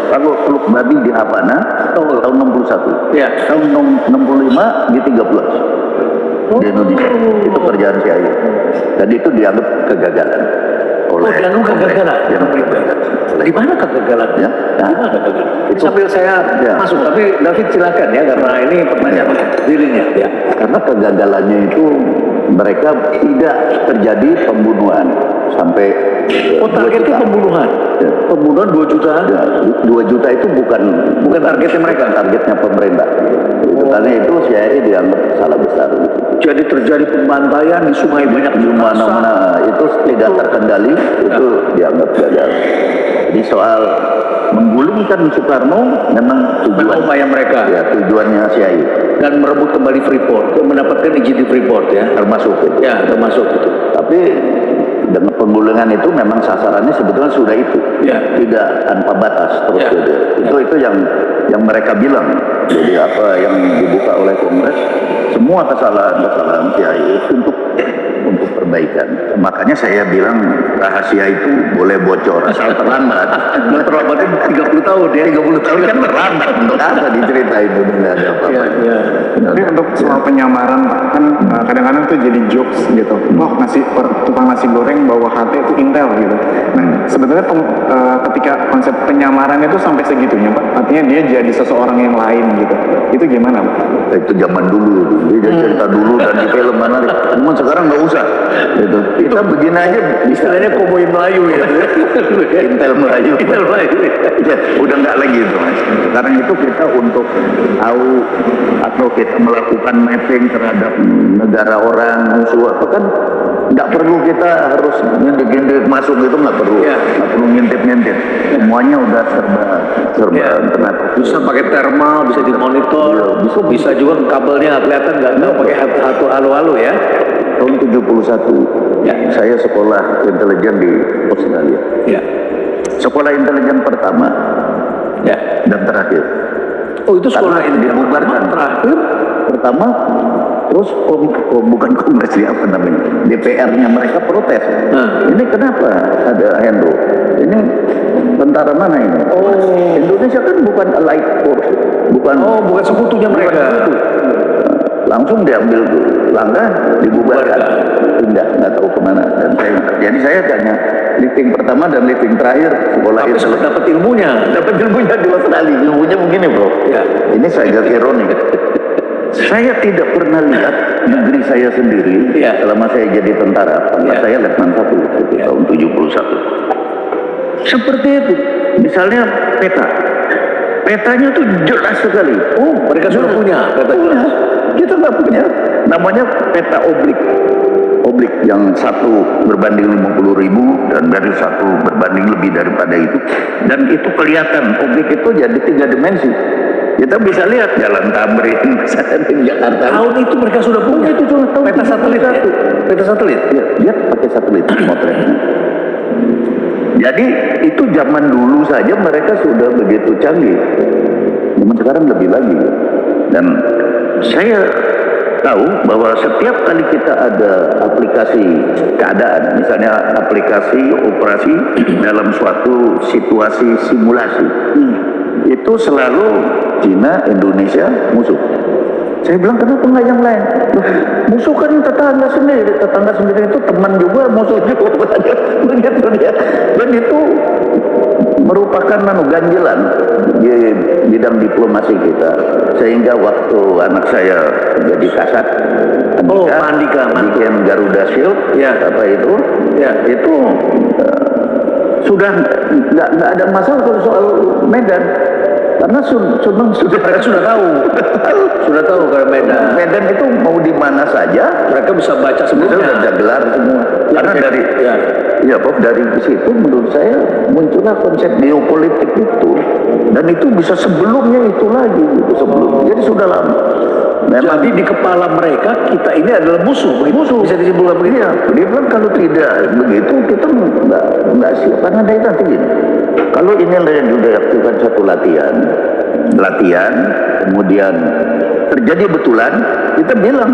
Kalau Teluk Babi di Havana tahun 61. Ya. Tahun 65 di 13 di Indonesia. Itu kerjaan CIA. Dan itu dianggap kegagalan. Dianggap kegagalan. Di mana kegagalan? Ya. Di mana kegagalan? Sambil saya masuk, tapi David silakan ya, karena ini pertanyaan dirinya. Ya. Karena kegagalannya itu mereka tidak terjadi pembunuhan sampai targetnya pembunuhan. Ya. Pembunuhan 2 juta. Ya, 2 juta itu bukan targetnya mereka, targetnya pemerintah. Karena itu CIA dianggap salah besar. Jadi terjadi pembantaian di sungai banyak di mana-mana, itu tidak terkendali, itu dianggap gagal. Jadi soal menggulingkan Soekarno memang tujuan upaya mereka. Ya, tujuannya CIA. Dan merebut kembali Freeport, mendapatkan izin di Freeport ya. Termasuk itu. Ya, termasuk itu. Tapi dengan penggulingan itu memang sasarannya sebetulnya sudah itu. Ya. Tidak tanpa batas terus gitu. Itu yang mereka bilang. Jadi apa yang dibuka oleh Kongres, semua kesalahan-kesalahan CIA itu untuk perbaikan. Makanya saya bilang rahasia itu boleh bocor asal terlambat. Terlambatnya 30 tahun ya. 30 tahun kan terlambat. Untuk apa diceritain itu nggak ada apa-apa. Ya. Tapi untuk soal penyamaran Pak, kan kadang-kadang tuh jadi jokes gitu. Wah, tukang nasi goreng bawa HT itu Intel gitu. Nah, sebetulnya ketika konsep penyamaran itu sampai segitunya Pak, artinya dia jadi seseorang yang lain gitu. Itu gimana Pak? Itu zaman dulu, dia cerita dulu dan di film mana. Cuma sekarang nggak usah. Gitu. Kita begini aja, Istilahnya koboi Melayu ya. Intel Melayu. Ya, udah nggak lagi itu Mas. Sekarang itu kita untuk tahu atau kita melakukan mapping terhadap negara orang musuh apa kan nggak perlu kita harus ngintip masuk itu nggak perlu, nggak perlu ngintip semuanya udah serba internet. Bisa pakai thermal, bisa dimonitor, bisa juga kabelnya nggak kelihatan, nggak pakai halo-halo ya. Tahun 71 saya sekolah intelijen di Australia. Sekolah intelijen pertama dan terakhir. Oh, itu sekolah intelijen dibubarkan terakhir pertama, terus bukan kongres apa namanya, DPR-nya mereka protes. Ini kenapa ada Hendro? Ini tentara mana ini? Indonesia kan bukan allied force, bukan sekutunya mereka. Langsung diambil langkah, dibubarkan, pindah, nggak tahu kemana. Dan jadi saya tanya lifting pertama dan lifting terakhir sekolah itu dapat ilmunya di Australia. Ilmunya begini bro. Ini saya agak ironik. Saya tidak pernah lihat negeri saya sendiri selama saya jadi tentara. Saya letnan 1 tahun 71. Seperti itu. Misalnya petanya tuh jelas sekali. Mereka sudah punya petanya. Kita nggak punya. Namanya peta oblik yang 1 berbanding 50.000 dan dari 1 berbanding lebih daripada itu. Dan itu kelihatan oblik itu jadi 3 dimensi. Kita bisa lihat Jalan Tamrin di Jakarta. Tahun itu mereka sudah punya itu peta satelit. Peta satelit. Ya, dia pakai satelit motretnya. Jadi itu zaman dulu saja mereka sudah begitu canggih. Zaman sekarang lebih lagi. Dan saya tahu bahwa setiap kali kita ada aplikasi keadaan, misalnya aplikasi operasi dalam suatu situasi simulasi, itu selalu Cina, Indonesia, musuh. Saya bilang kenapa nggak yang lain? Musuh kan tetangga sendiri itu teman juga, musuh juga. Begitu dia. Dan itu merupakan ganjilan di bidang diplomasi kita, sehingga waktu anak saya jadi kasat Andika bikin Garuda Shield itu sudah nggak ada masalah kalau soal Medan, karena sudah tahu kalau Medan itu mau di mana saja mereka bisa baca sebelumnya, sudah gelar semua. Karena dari situ menurut saya muncullah konsep geopolitik itu, dan itu bisa sebelumnya itu lagi jadi sudah lama. Memang jadi di kepala mereka kita ini adalah musuh bisa disimpulkan begini. Dia bilang kalau tidak begitu kita nggak siap, karena dari nanti gini, kalau ini sudah lakukan satu latihan kemudian terjadi betulan, kita bilang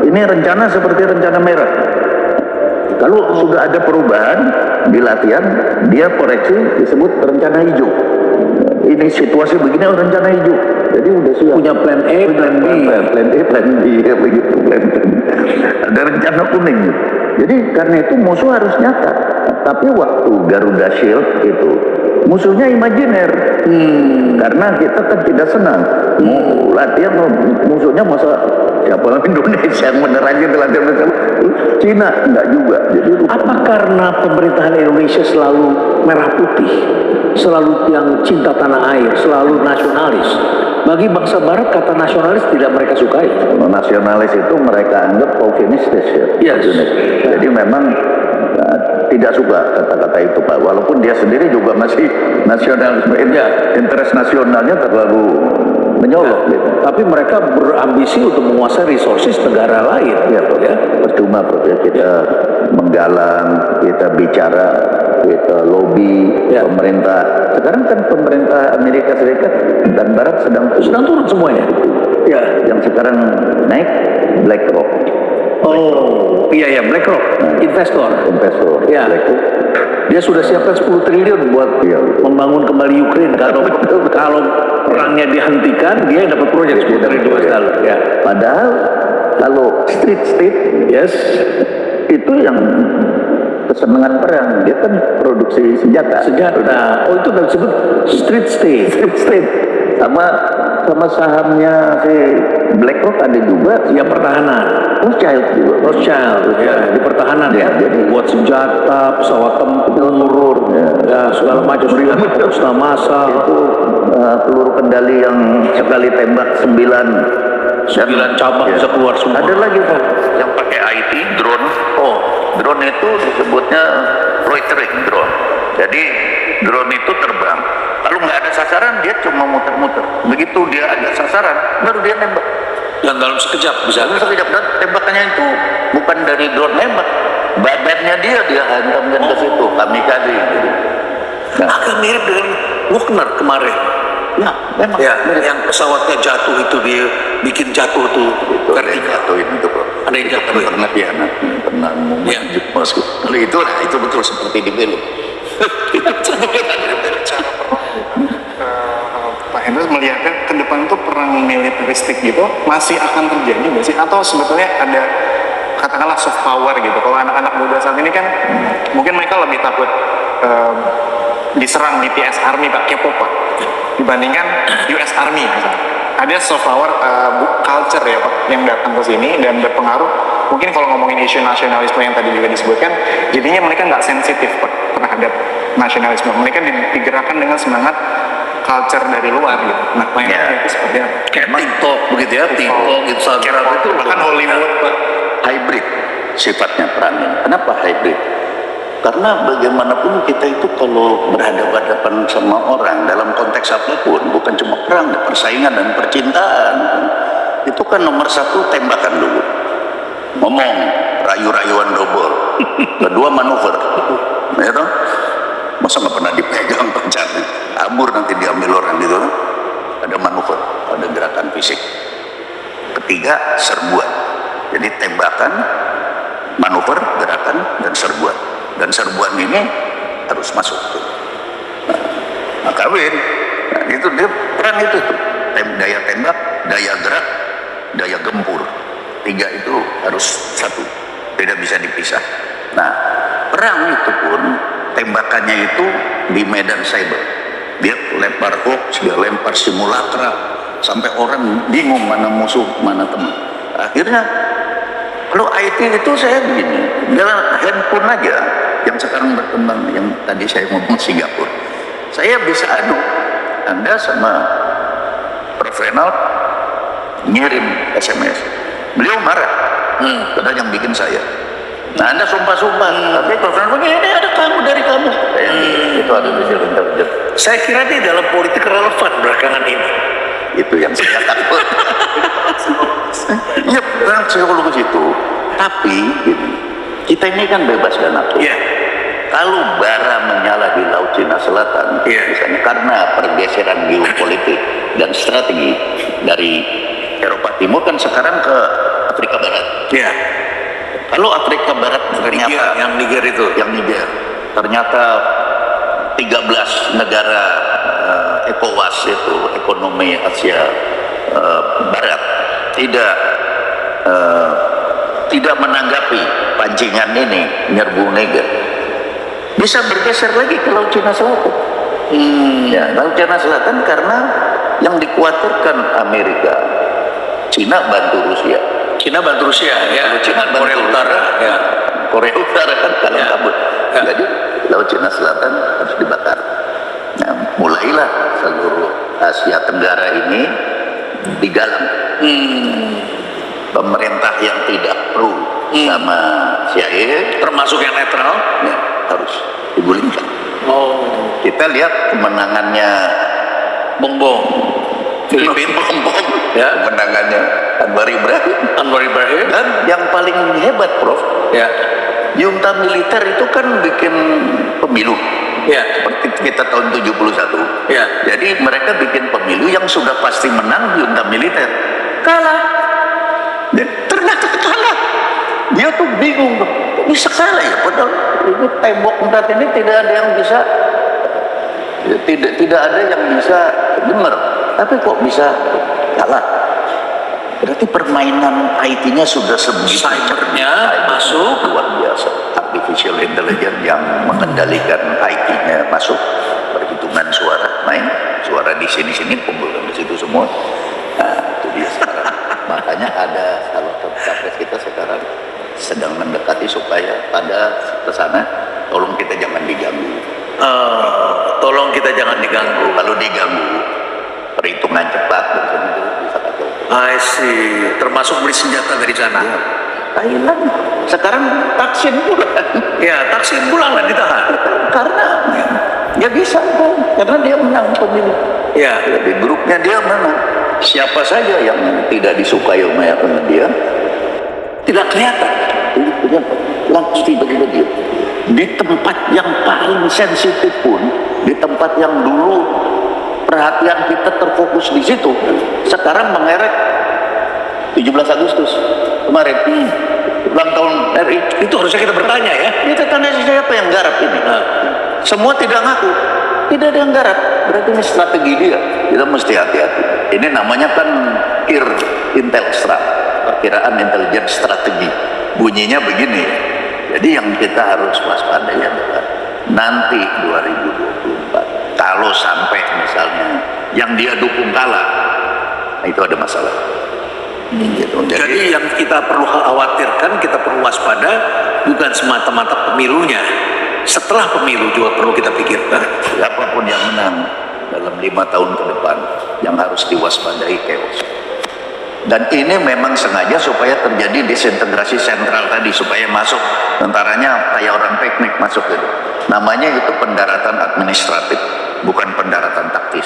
ini rencana seperti rencana merah. Kalau sudah ada perubahan di latihan, dia koreksi disebut rencana hijau. Ini situasi begini, rencana hijau. Jadi udah siap. Punya plan A, plan B. Plan B, ya begitu. Ada rencana kuning. Jadi karena itu musuh harus nyata. Tapi waktu Garuda Shield itu, musuhnya imajiner. Karena kita kan tidak senang. Mau latihan, musuhnya masa siapa Indonesia yang beneran aja latihan bersama. Cina enggak juga. Jadi apa karena pemerintahan Indonesia selalu merah putih, selalu yang cinta tanah air, selalu nasionalis? Bagi bangsa Barat kata nasionalis tidak mereka sukai. Nasionalis itu mereka anggap chauvinistis ya. Jadi memang tidak suka kata-kata itu Pak. Walaupun dia sendiri juga masih nasionalisme, interest nasionalnya terlalu menyolok gitu. Tapi mereka berambisi untuk menguasai resources negara lain. Percuma kita menggalang, kita bicara, kita lobby pemerintah. Sekarang kan pemerintah Amerika Serikat dan Barat sedang turun semuanya. Yang sekarang naik BlackRock. BlackRock, investor. BlackRock. Dia sudah siapkan 10 triliun buat membangun kembali Ukraina. Kalau perangnya dihentikan, dia dapat proyek 10 triliun lalu. Ya. Padahal kalau street state, Yes. itu yang kesenangan perang, dia kan produksi senjata. Oh, itu udah disebut street state. Street state sama sahamnya si BlackRock ada juga, Ya, pertahanan. Rothschild juga. Rothschild, ya, di pertahanan ya. Jadi Buat senjata, pesawat tempur, ya, segala macam senjata massa. itu peluru kendali yang sekali tembak 9 cabang bisa keluar semua. Ada lagi Pak, yang pakai IT drone. Drone itu disebutnya loitering drone. Jadi drone itu terbang. Kalau nggak ada sasaran dia cuma muter-muter. Begitu dia ada sasaran baru dia nembak. Dan dalam sekejap bisa. Dan tembakannya itu bukan dari drone nembak, badannya dia hantamkan ke situ, kamikaze gitu. Nah, Agak mirip dengan Wagner kemarin. ya memang Ya, yang pesawatnya jatuh itu dia bikin jatuh tuh itu ada yang vertikal. jatuhin itu Bro. Ada yang Itu kan jatuhin. pernah dianak, pernah menunjuk masuk. Kalau itu betul seperti di belok. Pak Hendro melihatnya ke depan tuh perang militeristik gitu masih akan terjadi nggak sih? Atau sebetulnya ada katakanlah soft power gitu? Kalau anak-anak muda saat ini kan mungkin mereka lebih takut diserang BTS Army Pak, K-pop Pak, dibandingkan US Army misalnya. Ada soft power culture ya Pak yang datang ke sini dan berpengaruh. Mungkin kalau ngomongin isu nasionalisme yang tadi juga disebutkan, jadinya mereka nggak sensitif Pak terhadap nasionalisme. Mereka digerakkan dengan semangat culture dari luar gitu. Nah, itu seperti apa? Kayak TikTok begitu ya, TikTok gitu saja itu Bahkan Hollywood Pak. Hybrid sifatnya perang ini. Kenapa hybrid? Karena bagaimanapun kita itu kalau berhadapan-hadapan sama orang dalam konteks apapun, bukan cuma perang, persaingan dan percintaan, itu kan nomor satu tembakan dulu, ngomong rayu-rayuan double, kedua manuver, ya toh? Masa nggak pernah dipegang pencatnya, kabur nanti diambil orang gitu, ada manuver, ada gerakan fisik. Ketiga serbuan, jadi tembakan, manuver, gerakan dan serbuan. Dan serbuan ini harus masuk tuh. Nah, kawin. Nah, itu dia perang itu tuh. Daya tembak, daya gerak, daya gempur. Tiga itu harus satu. Tidak bisa dipisah. Nah, perang itu pun tembakannya itu di medan cyber. Dia lempar hoax, dia lempar simulakra sampai orang bingung mana musuh, mana teman. Akhirnya kalau IT itu saya begini, dalam handphone aja yang sekarang berkembang, yang tadi saya ngomong Singapura, saya bisa adu Anda sama Prof. Renald ngirim SMS, beliau marah, karena yang bikin saya. Nah, Anda sumpah-sumpah, tapi Prof. Renald begini, ada kamu dari kamu. Itu ada di dalam intelijen. Saya kira dia dalam politik relevan belakangan ini. Itu yang saya takut. Iya, perang psikologis itu. Tapi gini, kita ini kan bebas dan aktif. Iya. Kalau bara menyala di Laut Cina Selatan, misalnya karena pergeseran geopolitik dan strategi dari Eropa Timur kan sekarang ke Afrika Barat. Iya. Kalau Afrika Barat ternyata yang Niger itu, ternyata 13 negara ECOWAS itu ekonomi Asia Barat tidak menanggapi pancingan ini nyerbu Niger, bisa bergeser lagi ke Laut Cina Selatan. Ya, Laut Cina Selatan karena yang dikhawatirkan Amerika, Cina bantu Rusia. Ya. Cina bantu Korea Utara, ya. Korea Utara kan kalau Ya. kabut. Ya. Jadi Laut Cina Selatan harus dibakar. Nah, mulailah seluruh Asia Tenggara ini digalang. Pemerintah yang tidak pro sama CIA, termasuk yang netral. ya, harus digulingkan. Oh, Kita lihat kemenangannya Bongbong, Filipina, Bongbong, ya. kemenangannya Anwar Ibrahim, dan yang paling hebat, Prof, ya, junta militer itu kan bikin pemilu. ya, Seperti kita tahun 71. ya. Jadi mereka bikin pemilu yang sudah pasti menang junta militer. Kalah. Dan ternyata kalah. Dia tuh bingung, kok bisa kalah ya? Padahal ini tembok 4 ini tidak ada yang bisa, tidak ada yang bisa benar. Tapi kok bisa kalah? Berarti permainan IT-nya sudah sebegitu. Cybernya masuk. Luar biasa. Artificial Intelligence yang mengendalikan IT-nya masuk. Perhitungan suara main, suara di sini kumpulkan di situ semua. Nah, itu dia sekarang. Makanya ada salah satu capres kita sekarang sedang mendekati supaya pada ke sana tolong kita jangan diganggu. Tolong kita jangan diganggu. Kalau diganggu perhitungan cepat dan itu bisa kacau. I see. Termasuk beli senjata dari sana. Ya. Thailand sekarang Taksin pulang. Ya, Taksin pulang dan ditahan. Karena ya bisa kan, karena dia menang pemilu. Ya. Di grupnya dia menang. Siapa saja yang tidak disukai oleh dia Tidak kelihatan. Langsung tiba-tiba dia di tempat yang paling sensitif pun, di tempat yang dulu perhatian kita terfokus di situ, sekarang mengerek 17 Agustus kemarin ulang tahun RI. Itu harusnya kita bertanya ya. Kita tanya siapa yang garap ini. Semua tidak ngaku, tidak ada yang garap. Berarti ini strategi dia. Kita mesti hati-hati. Ini namanya kan Intelstra, perkiraan intelijen strategi. Bunyinya begini. Jadi yang kita harus waspadai adalah nanti 2024 kalau sampai misalnya yang dia dukung kalah, nah itu ada masalah. Gitu. Jadi yang kita perlu khawatirkan, kita perlu waspada bukan semata-mata pemilunya. Setelah pemilu juga perlu kita pikirkan. Siapapun yang menang dalam 5 tahun ke depan yang harus diwaspadai chaos. Dan ini memang sengaja supaya terjadi disintegrasi sentral tadi, supaya masuk tentaranya kayak orang piknik masuk gitu. Namanya itu pendaratan administratif, bukan pendaratan taktis.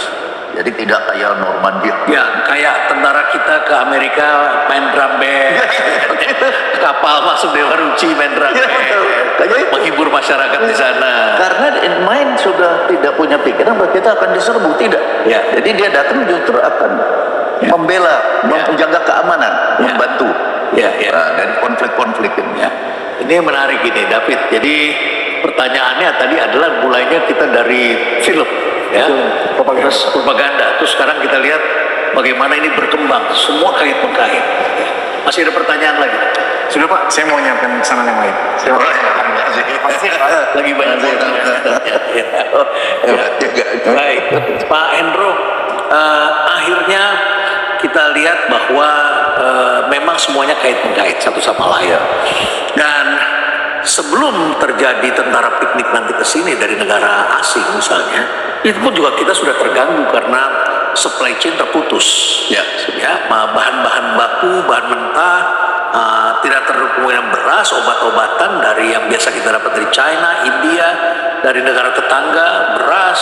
Jadi tidak kayak Normandia. Ya, kayak tentara kita ke Amerika main drum band, kapal masuk Dewa Ruci main drum band, menghibur masyarakat di sana. Karena main sudah tidak punya pikiran bahwa kita akan diserbu, tidak. Ya. Jadi dia datang justru akan membela, menjaga keamanan, membantu dari konflik-konflik ini. Ya. Ini menarik ini, David. Jadi pertanyaannya tadi adalah mulainya kita dari film, ya, propaganda. Terus sekarang kita lihat bagaimana ini berkembang, semua kait mengkait. Ya. Masih ada pertanyaan lagi? Sudah Pak, saya mau nyiapkan pesanan yang lain. Lagi banyak. Baik, Pak Hendro. Akhirnya kita lihat bahwa memang semuanya kait mengkait satu sama lain. Dan sebelum terjadi tentara piknik nanti ke sini dari negara asing misalnya, itu pun juga kita sudah terganggu karena supply chain terputus. Ya, bahan-bahan baku, bahan mentah, tidak terhubung dengan beras, obat-obatan dari yang biasa kita dapat dari China, India, dari negara tetangga, beras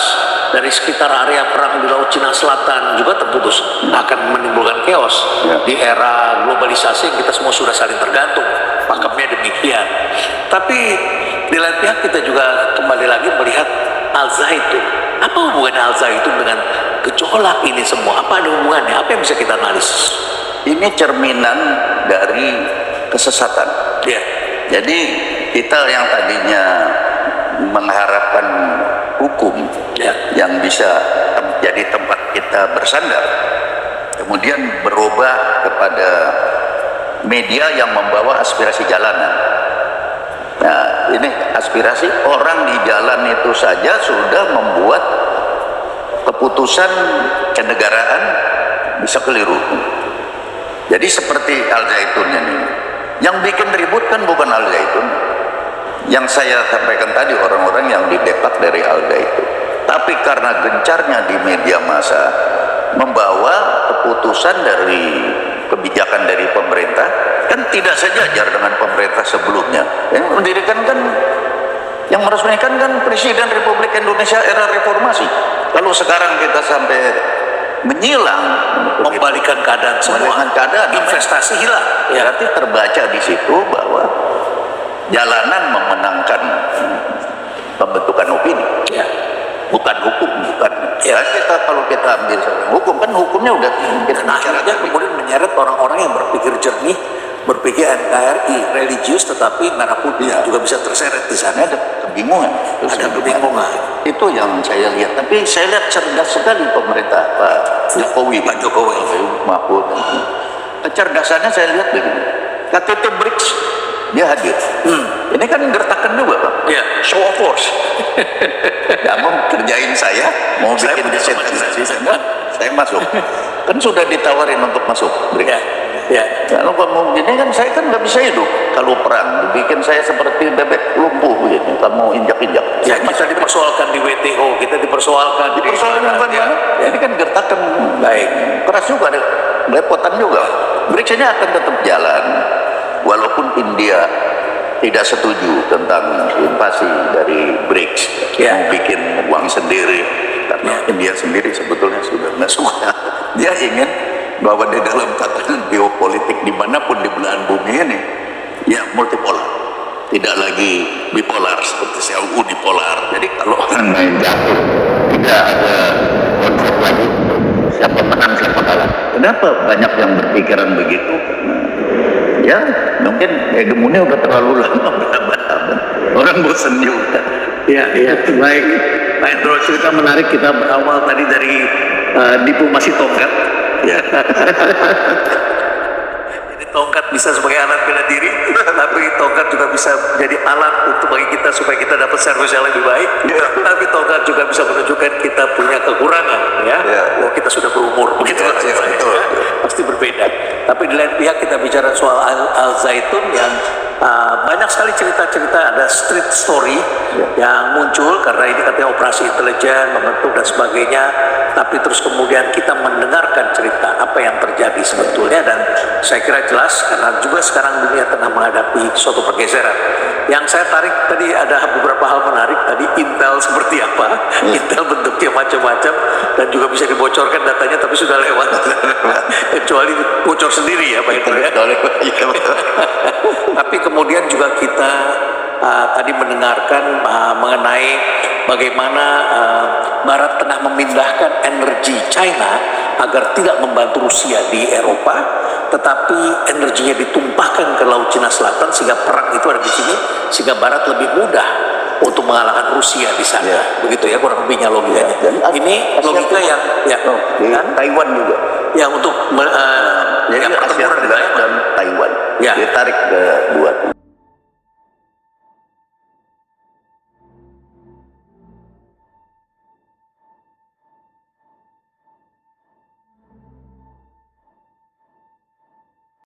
dari sekitar area perang di Laut Cina Selatan juga terputus, akan menimbulkan chaos di era globalisasi yang kita semua sudah saling tergantung. Pakemnya demikian. Tapi di lain pihak kita juga kembali lagi melihat Al-Zaitun. Apa hubungannya Al-Zaitun dengan gejolak ini semua? Apa ada hubungannya? Apa yang bisa kita analisis? Ini cerminan dari kesesatan. Ya. Jadi kita yang tadinya mengharapkan hukum yang bisa jadi tempat kita bersandar, kemudian berubah kepada media yang membawa aspirasi jalanan. Nah, ini aspirasi orang di jalan itu saja sudah membuat keputusan kenegaraan bisa keliru. Jadi seperti Al-Zaitun ini, yang bikin ribut kan bukan Al-Zaitun. Yang saya sampaikan tadi orang-orang yang didepak dari Al-Zaitun. Tapi karena gencarnya di media massa membawa keputusan dari kebijakan dari pemerintah, kan tidak sejajar dengan pemerintah sebelumnya. Yang mendirikan kan, yang meresmikan kan Presiden Republik Indonesia era reformasi. Lalu sekarang kita sampai menyilang, Membalikan keadaan semua, investasi hilang. Ya. Berarti terbaca di situ bahwa jalanan memenangkan pembentukan opini, bukan hukum, bukan. Ya, kalau kita ambil hukum kan hukumnya udah kita akhirnya kemudian menyeret orang-orang yang berpikir jernih, berpikir NKRI religius tetapi merah putih juga bisa terseret di sana. kebingungan. Ada kebingungan. Itu yang saya lihat. Tapi saya lihat cerdas sekali pemerintah Pak Jokowi. Mahfud. Kecerdasannya saya lihat begini. KTT BRICS dia hadir. Ini kan gertakan juga Pak. Ya, show of force. Ya, mau kerjain saya, mau Saya bikin punya presentasi, saya masuk. Kan sudah ditawarin untuk masuk BRICS. Ya, ya. Kalau kamu gini kan saya kan nggak bisa hidup kalau perang. Bikin saya seperti bebek lumpuh begini. Kamu injak-injak. Ya, kita dipersoalkan di WTO, kita dipersoalkan di Persoalan ya. ini kan gertakan Baik. keras juga, ada lepotan juga. BRICS ini akan tetap jalan walaupun India tidak setuju tentang invasi dari BRICS, Ya. mau bikin uang sendiri karena India sendiri sebetulnya sudah nggak suka. Dia ingin bahwa di dalam tatanan geopolitik dimanapun di belahan bumi ini ya multipolar, tidak lagi bipolar seperti CLU dipolar. Jadi kalau orang main jatuh tidak ada konsep lagi siapa menang siapa kalah. Kenapa banyak yang berpikiran begitu? Karena ya mungkin hegemoni udah terlalu lama berabad-abad, orang bosan juga. Ya, ya, baik. Pak Hendro, cerita menarik, kita berawal tadi dari diplomasi tongkat. Ya. Jadi tongkat bisa sebagai alat bela diri, tapi tongkat juga bisa jadi alat untuk bagi kita supaya kita dapat servis yang lebih baik. Tapi tongkat juga bisa menunjukkan kita punya kekurangan, ya. Oh, kita sudah berumur, begitu lah saya. Pasti berbeda. Tapi di lain pihak kita bicara soal Al Zaitun yang banyak sekali cerita-cerita, ada street story yang muncul karena ini katanya operasi intelijen membentuk dan sebagainya, tapi terus kemudian kita mendengarkan cerita apa yang terjadi sebetulnya, dan saya kira jelas karena juga sekarang dunia tengah menghadapi suatu pergeseran. Yang saya tarik tadi ada beberapa hal menarik tadi, Intel seperti apa, Intel bentuknya macam-macam dan juga bisa dibocorkan datanya tapi sudah lewat kecuali bocor sendiri ya Pak Hendro ya. Tapi kemudian juga kita tadi mendengarkan mengenai bagaimana Barat tengah memindahkan energi China agar tidak membantu Rusia di Eropa, tetapi energinya ditumpahkan ke Laut Cina Selatan sehingga perang itu ada di sini, sehingga Barat lebih mudah untuk mengalahkan Rusia di sana. Begitu ya kurang lebihnya logikanya. Ini logika yang Taiwan juga. yang untuk Jadi Asia pertempuran di Tenggara Taiwan. dan Taiwan Ya. ditarik ke